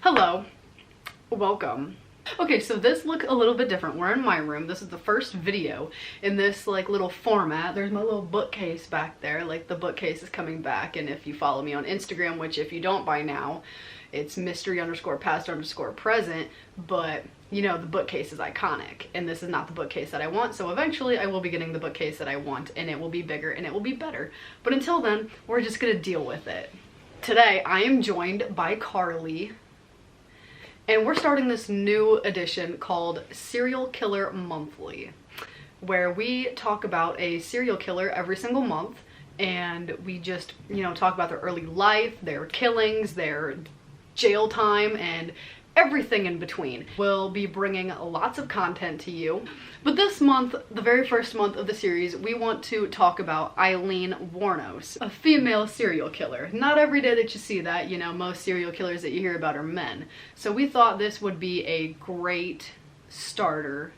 Hello, welcome. Okay, so this look a little bit different. We're in my room. This is the first video in this like little format. There's my little bookcase back there. Like the bookcase is coming back, and if you follow me on Instagram, which if you don't by now, it's mystery_past_present, but you know the bookcase is iconic, and this is not the bookcase that I want, so eventually I will be getting the bookcase that I want, and it will be bigger and it will be better. But until then, we're just gonna deal with it. Today, I am joined by Carly, and we're starting this new edition called Serial Killer Monthly, where we talk about a serial killer every single month, and we just, you know, talk about their early life, their killings, their jail time, and everything in between. We'll be bringing lots of content to you. But this month, the very first month of the series, we want to talk about Aileen Wuornos, a female serial killer. Not every day that you see that, you know, most serial killers that you hear about are men. So we thought this would be a great starter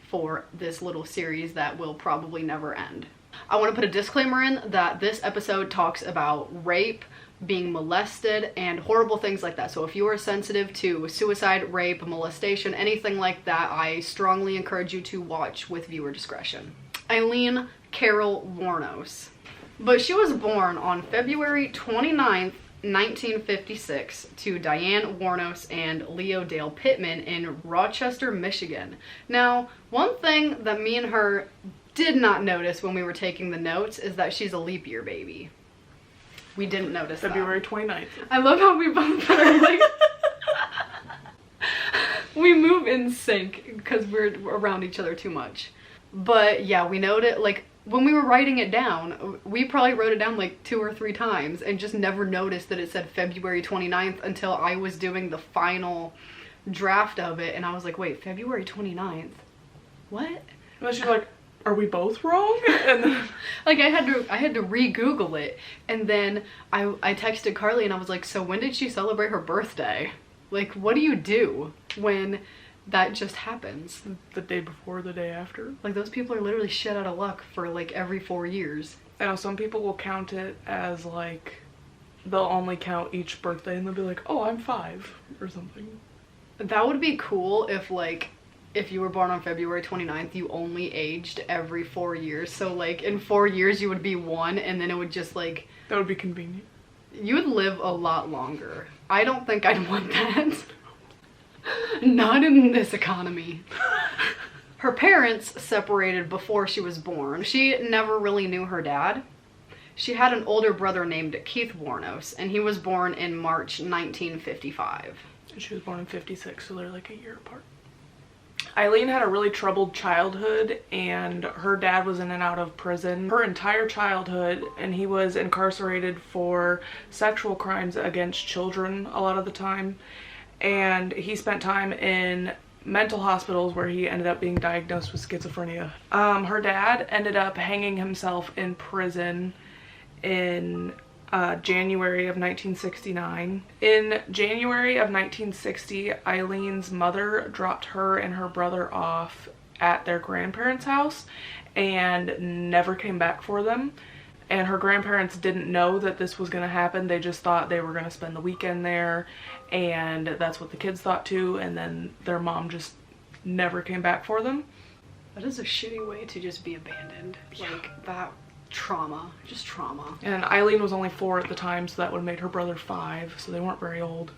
for this little series that will probably never end. I want to put a disclaimer in that this episode talks about rape, being molested, and horrible things like that. So if you are sensitive to suicide, rape, molestation, anything like that, I strongly encourage you to watch with viewer discretion. Aileen Carol Wuornos. But she was born on February 29th, 1956 to Diane Wuornos and Leo Dale Pittman in Rochester, Michigan. Now, one thing that me and her did not notice when we were taking the notes is that she's a leap year baby. We didn't notice February 29th. I love how we both put our like we move in sync because we're around each other too much. But yeah, we noted, like when we were writing it down, we probably wrote it down like 2 or 3 times and just never noticed that it said February 29th until I was doing the final draft of it, and I was like, wait, February 29th? What? And she's like, are we both wrong? And then like I had to re-Google it, and then I texted Carly and I was like, so when did she celebrate her birthday? Like, what do you do when that just happens? the day before, the day after. Like, those people are literally shit out of luck for like every 4 years. I know some people will count it as like, they'll only count each birthday and they'll be like, oh, I'm 5 or something. That would be cool if like, if you were born on February 29th, you only aged every 4 years. So like in 4 years you would be 1, and then it would just like... That would be convenient. You would live a lot longer. I don't think I'd want that. Not in this economy. Her parents separated before she was born. She never really knew her dad. She had an older brother named Keith Wuornos, and he was born in March 1955. And she was born in 56, so they're like a year apart. Aileen had a really troubled childhood, and her dad was in and out of prison her entire childhood, and he was incarcerated for sexual crimes against children a lot of the time, and he spent time in mental hospitals where he ended up being diagnosed with schizophrenia. Her dad ended up hanging himself in prison in January of 1969. In January of 1960, Eileen's mother dropped her and her brother off at their grandparents' house and never came back for them. And her grandparents didn't know that this was going to happen. They just thought they were going to spend the weekend there, and that's what the kids thought too, and then their mom just never came back for them. That is a shitty way to just be abandoned. Yeah. Like, that trauma, just trauma. And Aileen was only 4 at the time, so that would have made her brother 5, so they weren't very old.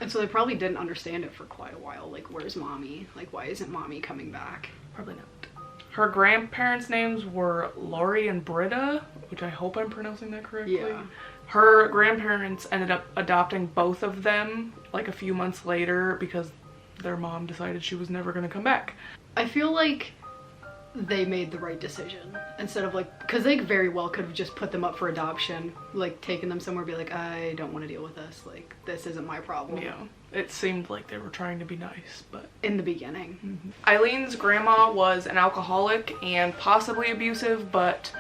And so they probably didn't understand it for quite a while. Like, where's mommy? Like, why isn't mommy coming back? Probably not. Her grandparents' names were Laurie and Britta, which I hope I'm pronouncing that correctly. Yeah. Her grandparents ended up adopting both of them like a few months later because their mom decided she was never going to come back. I feel like they made the right decision, instead of like, because they very well could have just put them up for adoption, like taken them somewhere, be like, I don't want to deal with this, like this isn't my problem. Yeah, it seemed like they were trying to be nice, but in the beginning. Mm-hmm. Eileen's grandma was an alcoholic and possibly abusive, but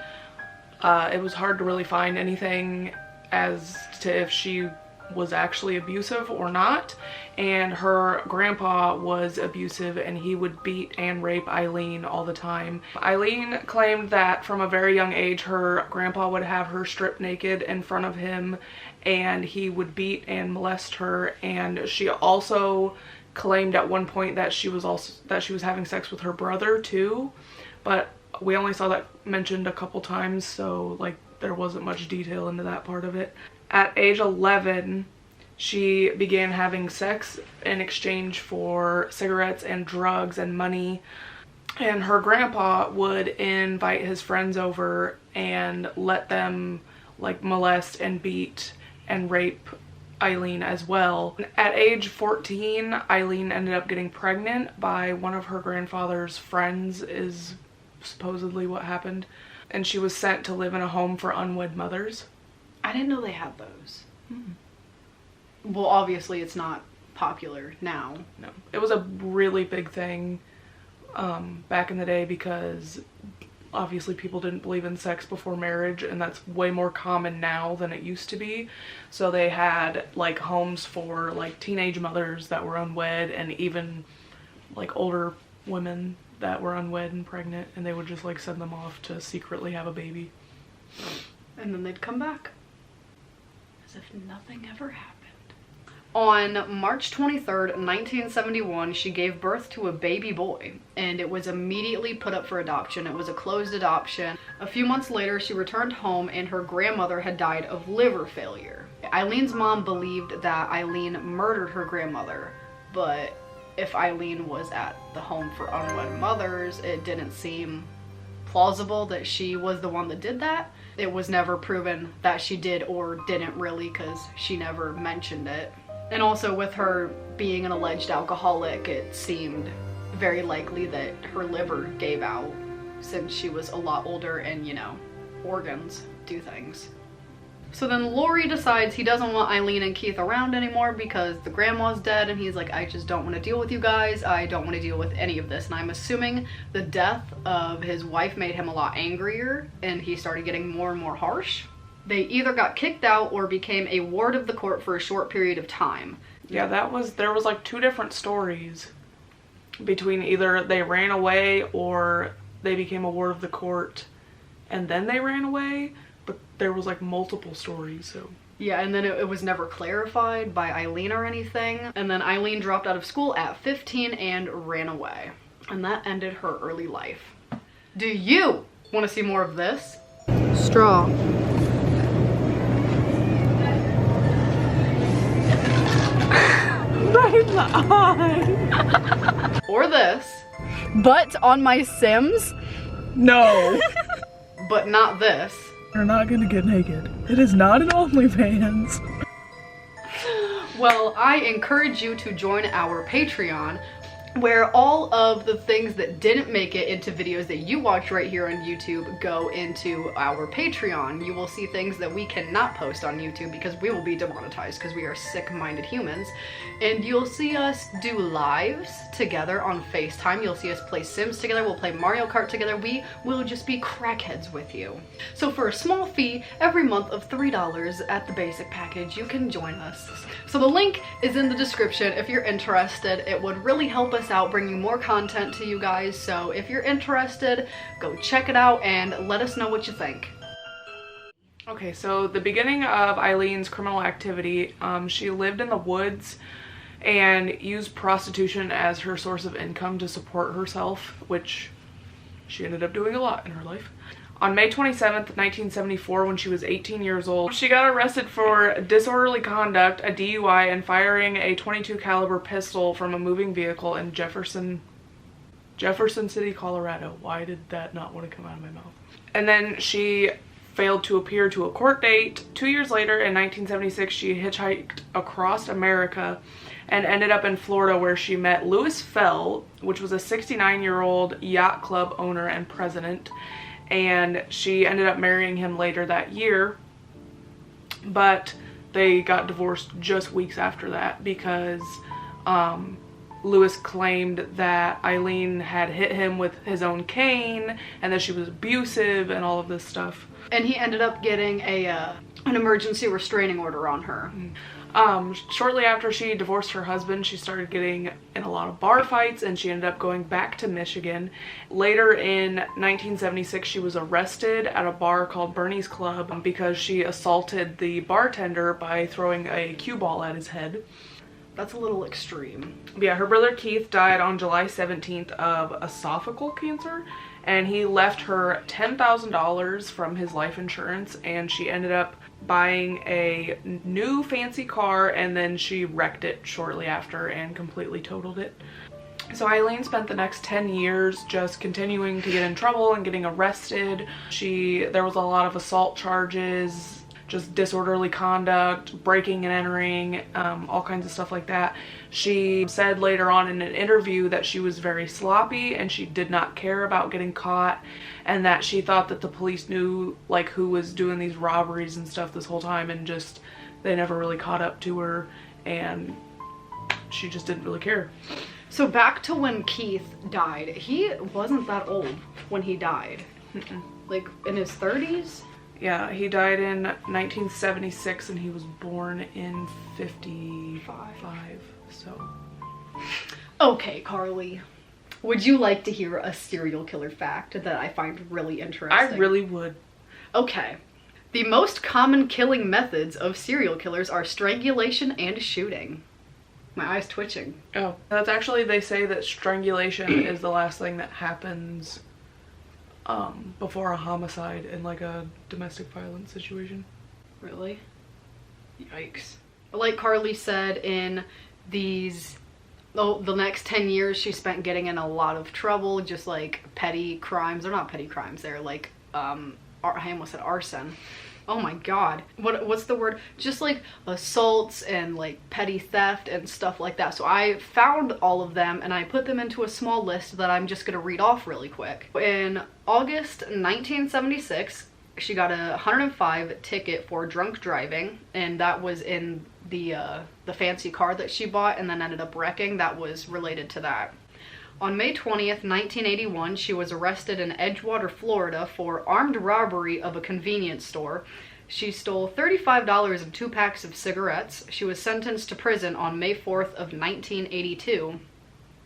it was hard to really find anything as to if she was actually abusive or not. And her grandpa was abusive, and he would beat and rape Aileen all the time. Aileen claimed that from a very young age, her grandpa would have her stripped naked in front of him, and he would beat and molest her. And she also claimed at one point that she was having sex with her brother too, but we only saw that mentioned a couple times, so like there wasn't much detail into that part of it. At age 11, she began having sex in exchange for cigarettes and drugs and money. And her grandpa would invite his friends over and let them like molest and beat and rape Aileen as well. At age 14, Aileen ended up getting pregnant by one of her grandfather's friends, is supposedly what happened. And she was sent to live in a home for unwed mothers. I didn't know they had those. Well, obviously it's not popular now. No. It was a really big thing back in the day, because obviously people didn't believe in sex before marriage, and that's way more common now than it used to be. So they had like homes for like teenage mothers that were unwed, and even like older women that were unwed and pregnant, and they would just like send them off to secretly have a baby. And then they'd come back as if nothing ever happened. On March 23rd, 1971, she gave birth to a baby boy, and it was immediately put up for adoption. It was a closed adoption. A few months later, she returned home, and her grandmother had died of liver failure. Aileen's mom believed that Aileen murdered her grandmother, but if Aileen was at the home for unwed mothers, it didn't seem plausible that she was the one that did that. It was never proven that she did or didn't really, because she never mentioned it. And also with her being an alleged alcoholic, it seemed very likely that her liver gave out, since she was a lot older and, you know, organs do things. So then Laurie decides he doesn't want Aileen and Keith around anymore because the grandma's dead, and he's like, I just don't want to deal with you guys. I don't want to deal with any of this. And I'm assuming the death of his wife made him a lot angrier, and he started getting more and more harsh. They either got kicked out or became a ward of the court for a short period of time. Yeah, there was like two different stories between either they ran away or they became a ward of the court and then they ran away, but there was like multiple stories, so. Yeah, and then it was never clarified by Aileen or anything. And then Aileen dropped out of school at 15 and ran away. And that ended her early life. Do you want to see more of this? Straw. Right in the eye. Or this. But on my Sims? No. But not this. You're not gonna get naked. It is not an OnlyFans. Well, I encourage you to join our Patreon, where all of the things that didn't make it into videos that you watch right here on YouTube go into our Patreon. You will see things that we cannot post on YouTube because we will be demonetized because we are sick-minded humans. And you'll see us do lives together on FaceTime. You'll see us play Sims together. We'll play Mario Kart together. We will just be crackheads with you. So for a small fee every month of $3 at the basic package, you can join us. So the link is in the description if you're interested. It would really help us out bringing more content to you guys. So if you're interested, go check it out and let us know what you think. Okay, so the beginning of Aileen's criminal activity, she lived in the woods and used prostitution as her source of income to support herself, which she ended up doing a lot in her life. On May 27th, 1974, when she was 18 years old, she got arrested for disorderly conduct, a DUI, and firing a .22 caliber pistol from a moving vehicle in Jefferson City, Colorado. Why did that not want to come out of my mouth? And then she failed to appear to a court date. 2 years later, in 1976, she hitchhiked across America and ended up in Florida, where she met Louis Fell, which was a 69-year-old yacht club owner and president. And she ended up marrying him later that year, but they got divorced just weeks after that because Louis claimed that Aileen had hit him with his own cane and that she was abusive and all of this stuff. And he ended up getting an emergency restraining order on her. Shortly after she divorced her husband, she started getting in a lot of bar fights, and she ended up going back to Michigan. Later in 1976, she was arrested at a bar called Bernie's Club because she assaulted the bartender by throwing a cue ball at his head. That's a little extreme. Yeah, her brother Keith died on July 17th of esophageal cancer, and he left her $10,000 from his life insurance, and she ended up buying a new fancy car, and then she wrecked it shortly after and completely totaled it. So Aileen spent the next 10 years just continuing to get in trouble and getting arrested. There was a lot of assault charges, just disorderly conduct, breaking and entering, all kinds of stuff like that. She said later on in an interview that she was very sloppy and she did not care about getting caught, and that she thought that the police knew like who was doing these robberies and stuff this whole time, and just they never really caught up to her, and she just didn't really care. So back to when Keith died, he wasn't that old when he died. Like in his 30s? Yeah, he died in 1976 and he was born in 55, so. Okay, Carly. Would you like to hear a serial killer fact that I find really interesting? I really would. Okay. The most common killing methods of serial killers are strangulation and shooting. My eye's twitching. Oh, that's actually, they say that strangulation is the last thing that happens before a homicide in like a domestic violence situation. Really? Yikes. Like Carly said, in the next 10 years she spent getting in a lot of trouble, just like petty crimes. They're not petty crimes, they're like, I almost said arson. Oh my god. What's the word? Just like assaults and like petty theft and stuff like that. So I found all of them and I put them into a small list that I'm just gonna read off really quick. In August 1976, she got a 105 ticket for drunk driving, and that was in the fancy car that she bought and then ended up wrecking. That was related to that. On May 20th, 1981, she was arrested in Edgewater, Florida for armed robbery of a convenience store. She stole $35 and 2 packs of cigarettes. She was sentenced to prison on May 4th of 1982.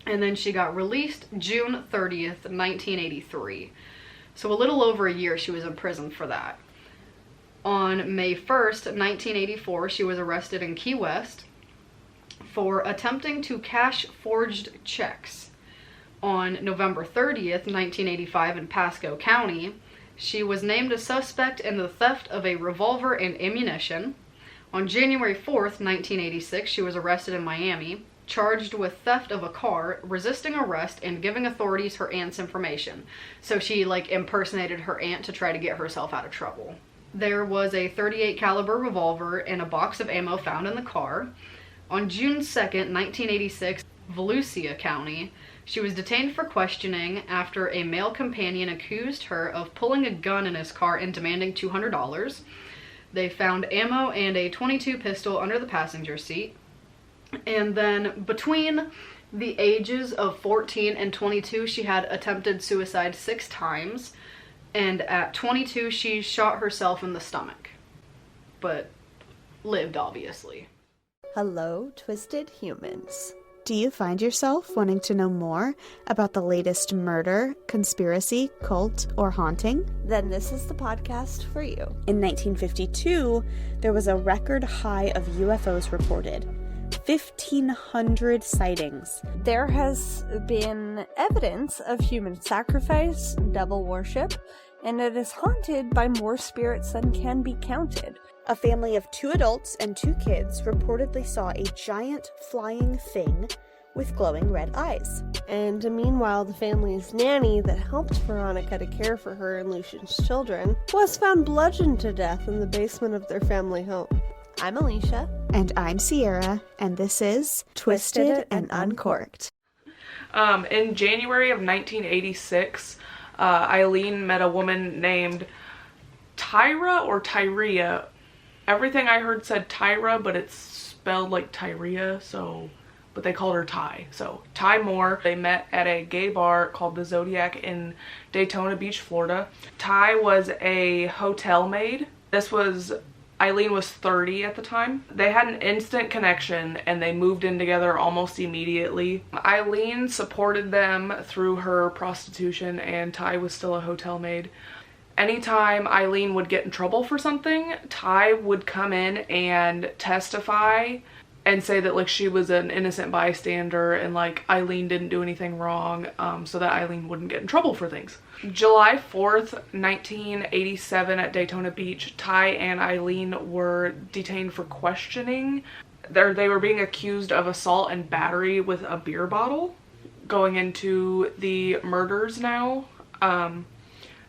And then she got released June 30th, 1983. So a little over a year she was in prison for that. On May 1st, 1984, she was arrested in Key West for attempting to cash forged checks. On November 30th, 1985 in Pasco County, she was named a suspect in the theft of a revolver and ammunition. On January 4th, 1986, she was arrested in Miami, charged with theft of a car, resisting arrest, and giving authorities her aunt's information. So she like impersonated her aunt to try to get herself out of trouble. There was a .38 caliber revolver and a box of ammo found in the car. On June 2nd, 1986, Volusia County, she was detained for questioning after a male companion accused her of pulling a gun in his car and demanding $200. They found ammo and a .22 pistol under the passenger seat. And then between the ages of 14 and 22, she had attempted suicide 6 times. And at 22, she shot herself in the stomach. But lived, obviously. Hello, twisted humans. Do you find yourself wanting to know more about the latest murder, conspiracy, cult, or haunting? Then this is the podcast for you. In 1952, there was a record high of UFOs reported. 1,500 sightings. There has been evidence of human sacrifice, devil worship, and it is haunted by more spirits than can be counted. A family of 2 adults and 2 kids reportedly saw a giant flying thing with glowing red eyes. And meanwhile, the family's nanny that helped Veronica to care for her and Lucian's children was found bludgeoned to death in the basement of their family home. I'm Alicia. And I'm Sierra, and this is Twisted and Uncorked. In January of 1986, Aileen met a woman named Tyra or Tyria. Everything I heard said Tyra, but it's spelled like Tyria, but they called her Ty. So Ty Moore. They met at a gay bar called the Zodiac in Daytona Beach, Florida. Ty was a hotel maid. This was Aileen was 30 at the time. They had an instant connection and they moved in together almost immediately. Aileen supported them through her prostitution and Ty was still a hotel maid. Anytime Aileen would get in trouble for something, Ty would come in and testify and say that like she was an innocent bystander and like Aileen didn't do anything wrong, so that Aileen wouldn't get in trouble for things. July 4th, 1987 at Daytona Beach, Ty and Aileen were detained for questioning. They were being accused of assault and battery with a beer bottle. Going into the murders now,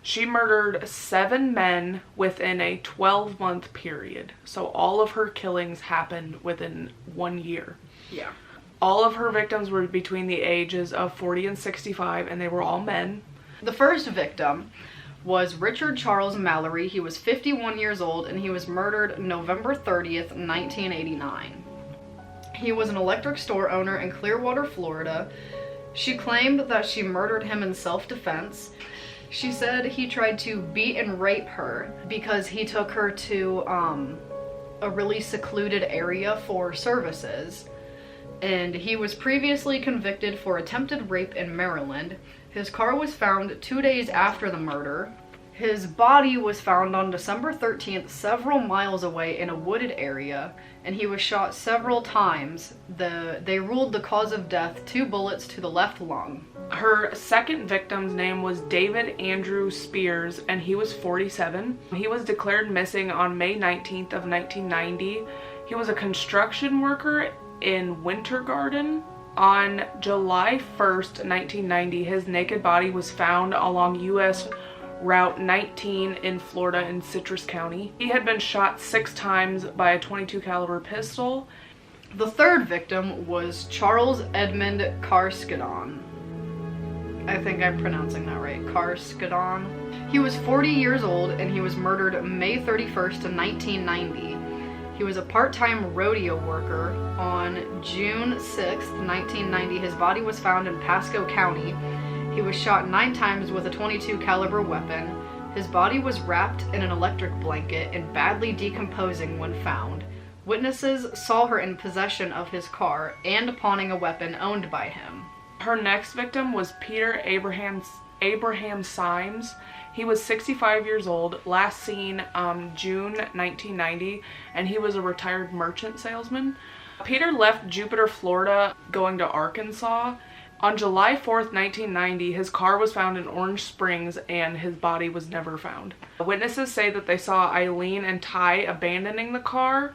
she murdered 7 men within a 12-month period. So all of her killings happened within 1 year. Yeah. All of her victims were between the ages of 40 and 65, and they were all men. The first victim was Richard Charles Mallory. He was 51 years old, and he was murdered November 30th, 1989. He was an electric store owner in Clearwater, Florida. She claimed that she murdered him in self-defense. She said he tried to beat and rape her because he took her to a really secluded area for services. And he was previously convicted for attempted rape in Maryland. His car was found 2 days after the murder. His body was found on December 13th, several miles away in a wooded area, and he was shot several times. They ruled the cause of death 2 bullets to the left lung. Her second victim's name was David Andrew Spears, and he was 47. He was declared missing on May 19th of 1990. He was a construction worker in Winter Garden. On July 1st, 1990, his naked body was found along U.S. Route 19 in Florida in Citrus County. He had been shot 6 times by a .22 caliber pistol. The third victim was Charles Edmund Carskadon. I think I'm pronouncing that right. Carskadon. He was 40 years old and he was murdered May 31st of 1990. He was a part-time rodeo worker. On June 6th, 1990, his body was found in Pasco County. He was shot 9 times with a .22 caliber weapon. His body was wrapped in an electric blanket and badly decomposing when found. Witnesses saw her in possession of his car and pawning a weapon owned by him. Her next victim was Peter Abraham Symes. He was 65 years old, last seen June 1990, and he was a retired merchant salesman. Peter left Jupiter, Florida, going to Arkansas. On July 4th, 1990, his car was found in Orange Springs and his body was never found. Witnesses say that they saw Aileen and Ty abandoning the car,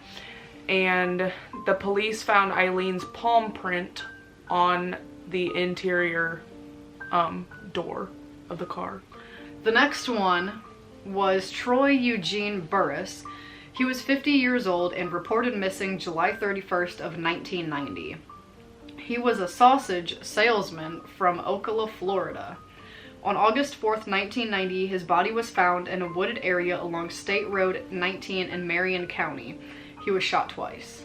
and the police found Eileen's palm print on the interior door of the car. The next one was Troy Eugene Burris. He was 50 years old and reported missing July 31st of 1990. He was a sausage salesman from Ocala, Florida. On August 4th, 1990, his body was found in a wooded area along State Road 19 in Marion County. He was shot twice.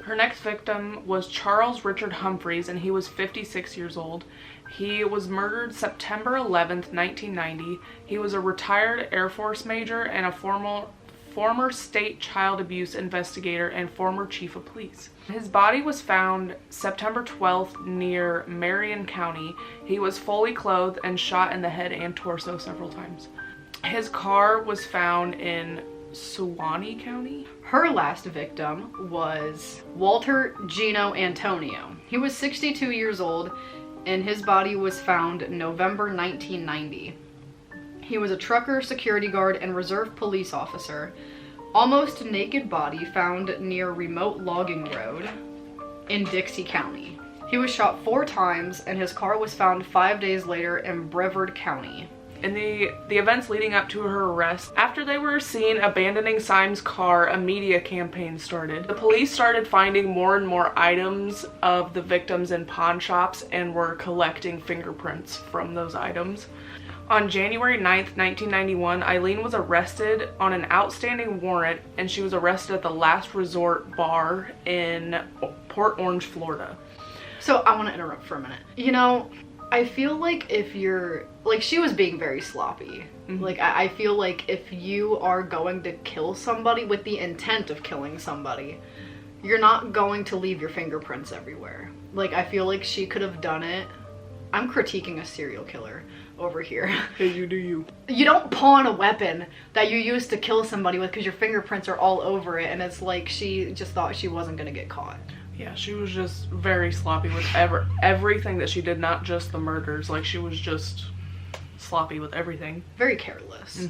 Her next victim was Charles Richard Humphreys, and he was 56 years old. He was murdered September 11th, 1990. He was a retired Air Force major and a former state child abuse investigator and former chief of police. His body was found September 12th near Marion County. He was fully clothed and shot in the head and torso several times. His car was found in Suwannee County. Her last victim was Walter Gino Antonio. He was 62 years old and his body was found November 1990. He was a trucker, security guard, and reserve police officer. Almost naked body found near remote logging road in Dixie County. He was shot 4 times and his car was found 5 days later in Brevard County. In the events leading up to her arrest, after they were seen abandoning Symes' car, a media campaign started. The police started finding more and more items of the victims in pawn shops and were collecting fingerprints from those items. On January 9th, 1991, Aileen was arrested on an outstanding warrant, and she was arrested at the Last Resort bar in Port Orange, Florida. So I want to interrupt for a minute. You know, I feel like if you're, like, she was being very sloppy. Like, I feel like if you are going to kill somebody with the intent of killing somebody, you're not going to leave your fingerprints everywhere. Like, I feel like she could have done it. I'm critiquing a serial killer over here. Hey, you do you. You don't pawn a weapon that you used to kill somebody with because your fingerprints are all over it, and it's like she just thought she wasn't gonna get caught. Yeah, she was just very sloppy with everything that she did, not just the murders. Like, she was just sloppy with everything. Very careless.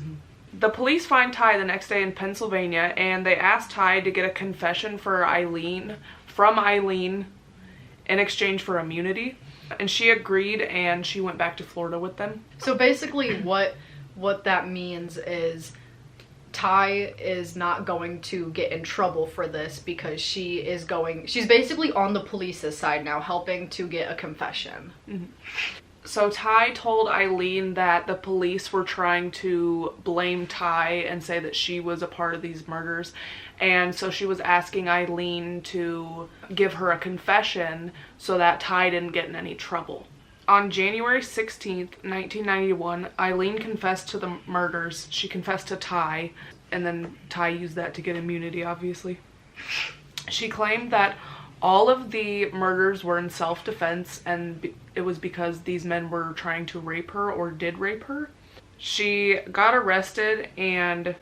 The police find Ty the next day in Pennsylvania, and they asked Ty to get a confession from Aileen in exchange for immunity. And she agreed, and she went back to Florida with them. So basically what that means is Ty is not going to get in trouble for this because she's basically on the police's side now, helping to get a confession. So Ty told Aileen that the police were trying to blame Ty and say that she was a part of these murders. And so she was asking Aileen to give her a confession so that Ty didn't get in any trouble. On January 16th, 1991, Aileen confessed to the murders. She confessed to Ty, and then Ty used that to get immunity, obviously. She claimed that all of the murders were in self-defense, and it was because these men were trying to rape her or did rape her. She got arrested, and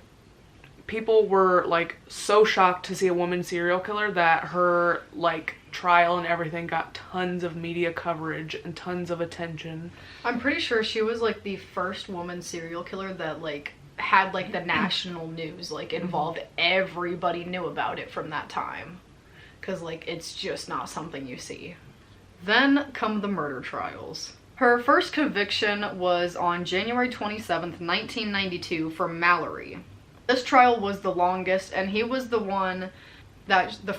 people were, like, so shocked to see a woman serial killer that her, like, trial and everything got tons of media coverage and tons of attention. I'm pretty sure she was, like, the first woman serial killer that, like, had, like, the national news, like, involved. Everybody knew about it from that time. Because, like, it's just not something you see. Then come the murder trials. Her first conviction was on January 27th, 1992 for Mallory. This trial was the longest, and he was the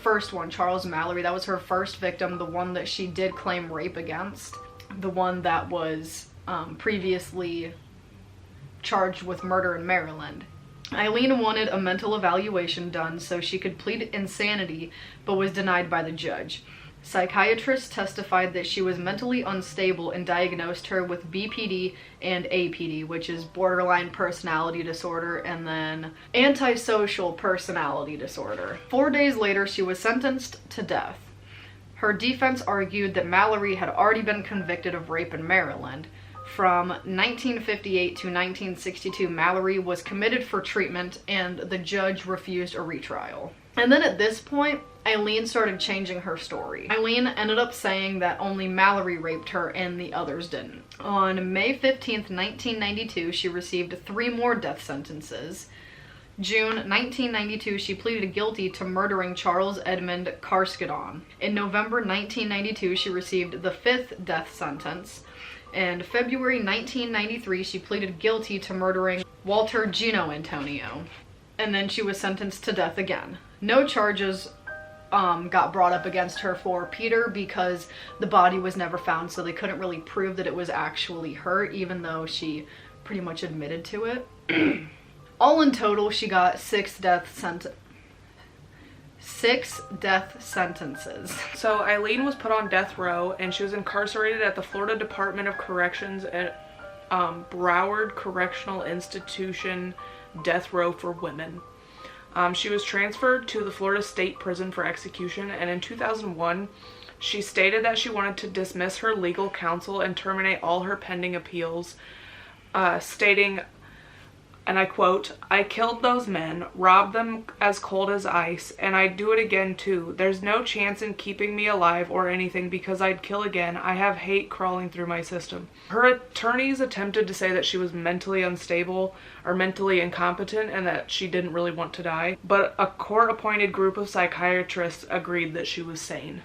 first one, Charles Mallory. That was her first victim, the one that she did claim rape against, the one that was previously charged with murder in Maryland. Aileen wanted a mental evaluation done so she could plead insanity, but was denied by the judge. Psychiatrists testified that she was mentally unstable and diagnosed her with BPD and APD, which is borderline personality disorder, and then antisocial personality disorder. 4 days later, she was sentenced to death. Her defense argued that Mallory had already been convicted of rape in Maryland. From 1958 to 1962, Mallory was committed for treatment, and the judge refused a retrial. And then at this point, Aileen started changing her story. Aileen ended up saying that only Mallory raped her and the others didn't. On May 15th, 1992, she received 3 more death sentences. June 1992, she pleaded guilty to murdering Charles Edmund Carskadon. In November 1992, she received the 5th death sentence. In February 1993, she pleaded guilty to murdering Walter Gino Antonio. And then she was sentenced to death again. No charges got brought up against her for Peter because the body was never found, so they couldn't really prove that it was actually her, even though she pretty much admitted to it. All in total, she got 6 death sentences. So Aileen was put on death row, and she was incarcerated at the Florida Department of Corrections at Broward Correctional Institution death row for women. She was transferred to the Florida State Prison for execution, and in 2001, she stated that she wanted to dismiss her legal counsel and terminate all her pending appeals, stating, and I quote, "I killed those men, robbed them as cold as ice, and I'd do it again too. There's no chance in keeping me alive or anything because I'd kill again. I have hate crawling through my system." Her attorneys attempted to say that she was mentally unstable or mentally incompetent and that she didn't really want to die, but a court-appointed group of psychiatrists agreed that she was sane.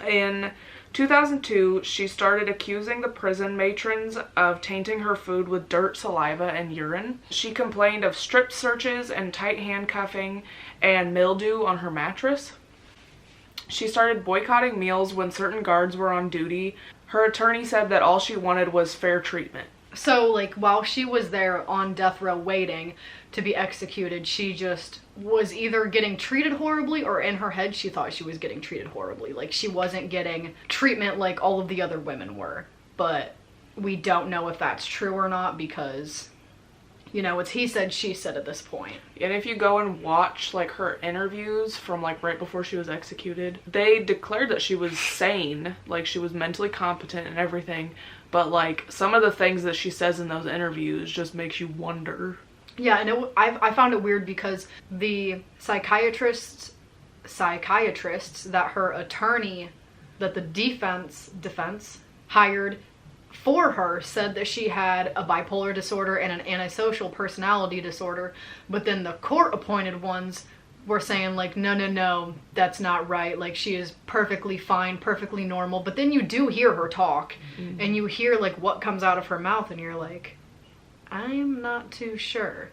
In 2002, she started accusing the prison matrons of tainting her food with dirt, saliva, and urine. She complained of strip searches and tight handcuffing and mildew on her mattress. She started boycotting meals when certain guards were on duty. Her attorney said that all she wanted was fair treatment. So, like, while she was there on death row waiting to be executed, she just was either getting treated horribly, or in her head she thought she was getting treated horribly. Like, she wasn't getting treatment like all of the other women were. But we don't know if that's true or not because, you know, it's he said, she said at this point. And if you go and watch like her interviews from like right before she was executed, they declared that she was sane, like she was mentally competent and everything. But like some of the things that she says in those interviews just makes you wonder. Yeah, and I found it weird because the psychiatrists that her attorney, that the defense hired for her, said that she had a bipolar disorder and an antisocial personality disorder, but then the court-appointed ones were saying like, no, that's not right, like she is perfectly fine, perfectly normal. But then you do hear her talk, and you hear like what comes out of her mouth, and you're like, I'm not too sure.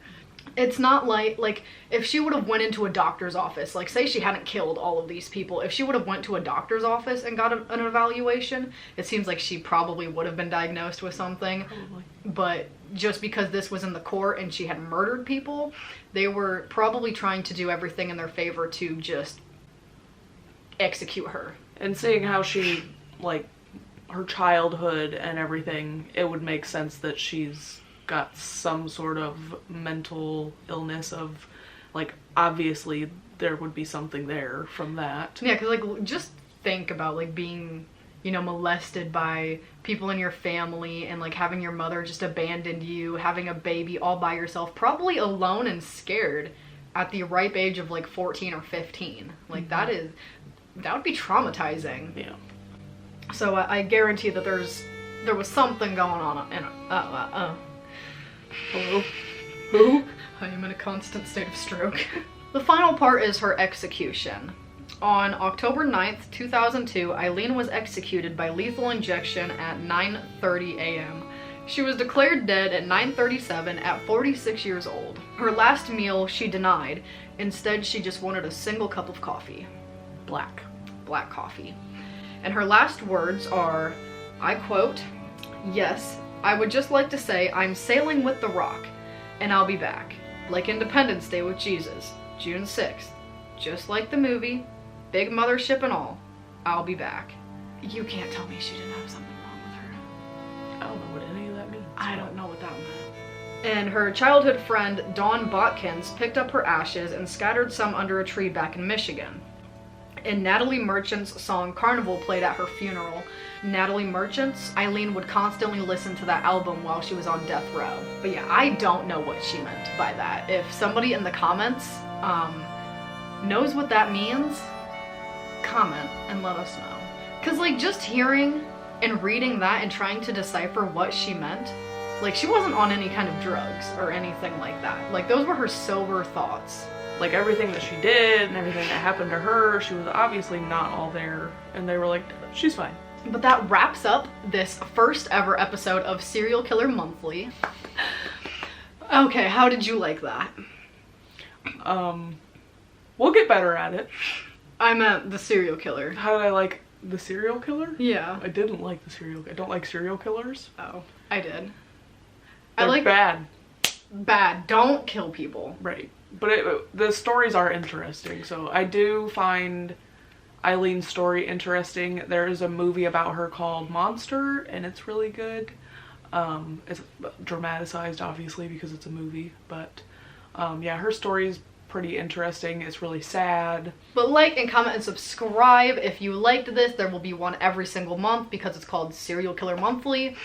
It's not like if she would have went into a doctor's office, like say she hadn't killed all of these people, if she would have went to a doctor's office and got an evaluation, it seems like she probably would have been diagnosed with something. Probably. But just because this was in the court and she had murdered people, they were probably trying to do everything in their favor to just execute her. And seeing how she, like, her childhood and everything, it would make sense that she's got some sort of mental illness of, like, obviously there would be something there from that. Yeah, because, like, just think about, like, being, you know, molested by people in your family and, like, having your mother just abandon you, having a baby all by yourself, probably alone and scared at the ripe age of, like, 14 or 15. Like, that would be traumatizing. Yeah. So I guarantee that there was something going on in Hello? Who? I am in a constant state of stroke. The final part is her execution. On October 9th, 2002, Aileen was executed by lethal injection at 9:30 a.m. She was declared dead at 9:37 at 46 years old. Her last meal she denied. Instead, she just wanted a single cup of coffee. Black coffee. And her last words are, I quote, "Yes, I would just like to say I'm sailing with the Rock, and I'll be back. Like Independence Day with Jesus, June 6th. Just like the movie, big mothership and all, I'll be back." You can't tell me she didn't have something wrong with her. I don't know what any of that means. I don't know what that meant. And her childhood friend, Dawn Botkins, picked up her ashes and scattered some under a tree back in Michigan. And Natalie Merchant's song Carnival played at her funeral. Natalie Merchant's, Aileen would constantly listen to that album while she was on death row. But yeah, I don't know what she meant by that. If somebody in the comments knows what that means, comment and let us know. Because like just hearing and reading that and trying to decipher what she meant, like she wasn't on any kind of drugs or anything like that. Like those were her sober thoughts. Like everything that she did and everything that happened to her, she was obviously not all there. And they were like, she's fine. But that wraps up this first ever episode of Serial Killer Monthly. Okay, how did you like that? We'll get better at it. I meant the serial killer. How did I like the serial killer? Yeah. I didn't like the serial killer. I don't like serial killers. Oh, I did. They're I like bad. Bad. Don't kill people. Right. But the stories are interesting, so I do find Eileen's story interesting. There is a movie about her called Monster, and it's really good. It's dramatized, obviously, because it's a movie, but yeah, her story's pretty interesting. It's really sad. But like and comment and subscribe if you liked this. There will be one every single month because it's called Serial Killer Monthly.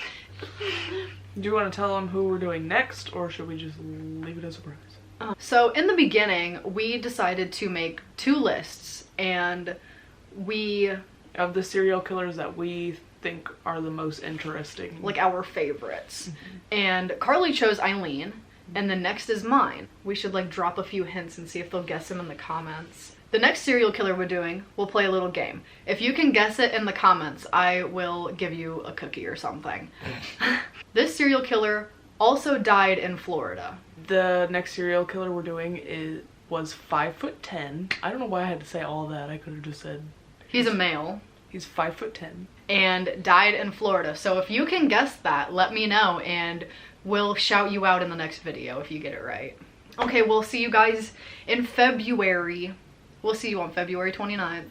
Do you want to tell them who we're doing next, or should we just leave it as a surprise? So in the beginning, we decided to make 2 lists, and of the serial killers that we think are the most interesting. Like our favorites. And Carly chose Aileen, and the next is mine. We should like drop a few hints and see if they'll guess them in the comments. The next serial killer we're doing, we'll play a little game. If you can guess it in the comments, I will give you a cookie or something. This serial killer also died in Florida. The next serial killer we're doing was 5'10". I don't know why I had to say all that. I could have just said he's a male. He's 5'10". And died in Florida. So if you can guess that, let me know and we'll shout you out in the next video if you get it right. Okay, we'll see you guys in February. We'll see you on February 29th.